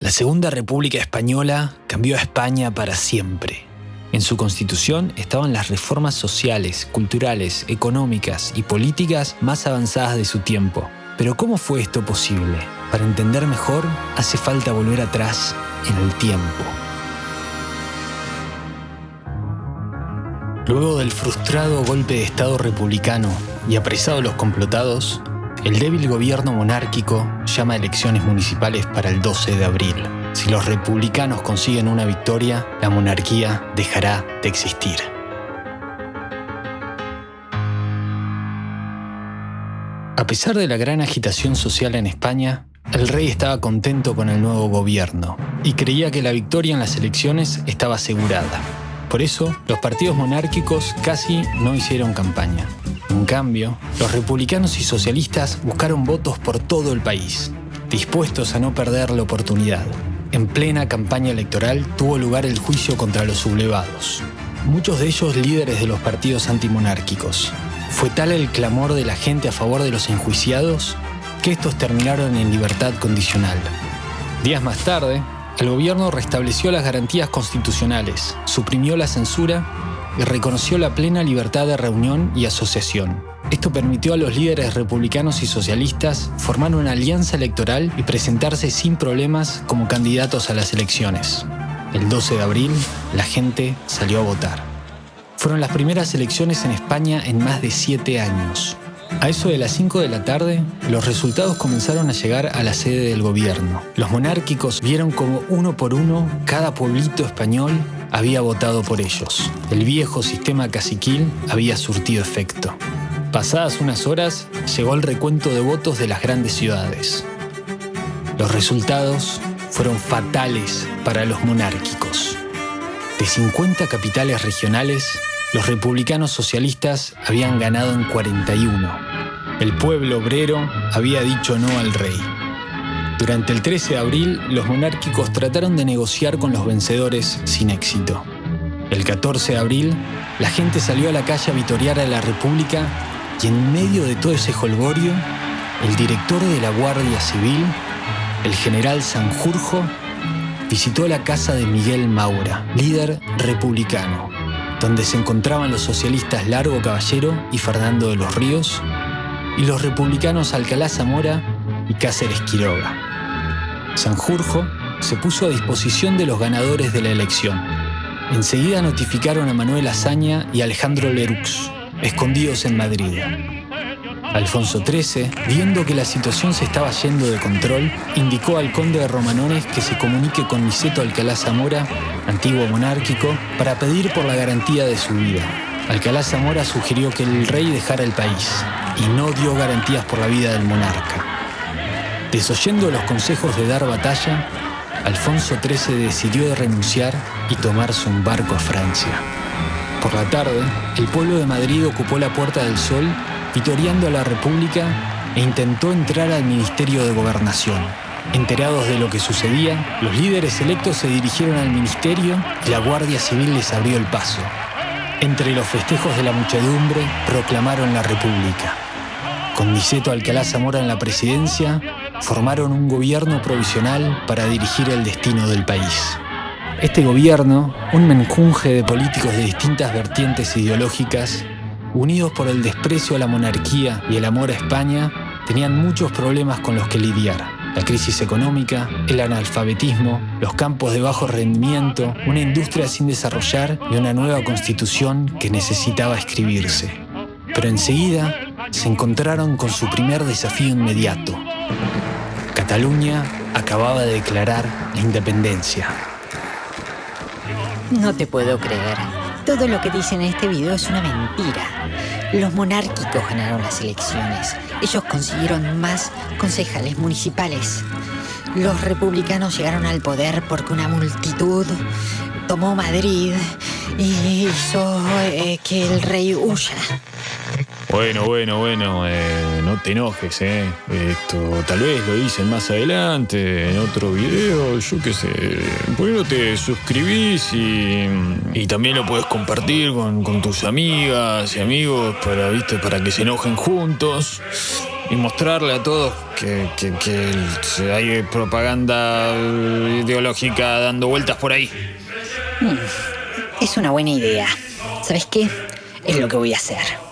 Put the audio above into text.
La Segunda República Española cambió a España para siempre. En su constitución estaban las reformas sociales, culturales, económicas y políticas más avanzadas de su tiempo. Pero ¿cómo fue esto posible? Para entender mejor, hace falta volver atrás en el tiempo. Luego del frustrado golpe de Estado republicano y apresados los complotados, el débil gobierno monárquico llama a elecciones municipales para el 12 de abril. Si los republicanos consiguen una victoria, la monarquía dejará de existir. A pesar de la gran agitación social en España, el rey estaba contento con el nuevo gobierno y creía que la victoria en las elecciones estaba asegurada. Por eso, los partidos monárquicos casi no hicieron campaña. En cambio, los republicanos y socialistas buscaron votos por todo el país, dispuestos a no perder la oportunidad. En plena campaña electoral tuvo lugar el juicio contra los sublevados, muchos de ellos líderes de los partidos antimonárquicos. Fue tal el clamor de la gente a favor de los enjuiciados que estos terminaron en libertad condicional. Días más tarde, el gobierno restableció las garantías constitucionales, suprimió la censura y reconoció la plena libertad de reunión y asociación. Esto permitió a los líderes republicanos y socialistas formar una alianza electoral y presentarse sin problemas como candidatos a las elecciones. El 12 de abril, la gente salió a votar. Fueron las primeras elecciones en España en más de 7 años. A eso de las 5 de la tarde, los resultados comenzaron a llegar a la sede del gobierno. Los monárquicos vieron como uno por uno cada pueblito español había votado por ellos. El viejo sistema caciquil había surtido efecto. Pasadas unas horas, llegó el recuento de votos de las grandes ciudades. Los resultados fueron fatales para los monárquicos. De 50 capitales regionales, los republicanos socialistas habían ganado en 41. El pueblo obrero había dicho no al rey. Durante el 13 de abril, los monárquicos trataron de negociar con los vencedores sin éxito. El 14 de abril, la gente salió a la calle a vitorear a la República y en medio de todo ese jolgorio, el director de la Guardia Civil, el general Sanjurjo, visitó la casa de Miguel Maura, líder republicano, donde se encontraban los socialistas Largo Caballero y Fernando de los Ríos, y los republicanos Alcalá Zamora y Cáceres Quiroga. Sanjurjo se puso a disposición de los ganadores de la elección. Enseguida notificaron a Manuel Azaña y Alejandro Lerux, escondidos en Madrid. Alfonso XIII, viendo que la situación se estaba yendo de control, indicó al conde de Romanones que se comunique con Niceto Alcalá Zamora, antiguo monárquico, para pedir por la garantía de su vida. Alcalá Zamora sugirió que el rey dejara el país y no dio garantías por la vida del monarca. Desoyendo los consejos de dar batalla, Alfonso XIII decidió renunciar y tomarse un barco a Francia. Por la tarde, el pueblo de Madrid ocupó la Puerta del Sol, vitoreando a la República, e intentó entrar al Ministerio de Gobernación. Enterados de lo que sucedía, los líderes electos se dirigieron al ministerio y la Guardia Civil les abrió el paso. Entre los festejos de la muchedumbre, proclamaron la República. Con Niceto Alcalá Zamora en la presidencia, formaron un gobierno provisional para dirigir el destino del país. Este gobierno, un menjunje de políticos de distintas vertientes ideológicas, unidos por el desprecio a la monarquía y el amor a España, tenían muchos problemas con los que lidiar. La crisis económica, el analfabetismo, los campos de bajo rendimiento, una industria sin desarrollar y una nueva constitución que necesitaba escribirse. Pero enseguida se encontraron con su primer desafío inmediato. Cataluña acababa de declarar la independencia. No te puedo creer. Todo lo que dicen en este video es una mentira. Los monárquicos ganaron las elecciones. Ellos consiguieron más concejales municipales. Los republicanos llegaron al poder porque una multitud tomó Madrid y hizo que el rey huya. Bueno, no te enojes, Esto tal vez lo dicen más adelante, en otro video, yo qué sé. ¿Por qué no te suscribís y también lo puedes compartir con tus amigas y amigos para que se enojen juntos? y mostrarle a todos que hay propaganda ideológica dando vueltas por ahí. Es una buena idea. ¿Sabes qué? Es lo que voy a hacer.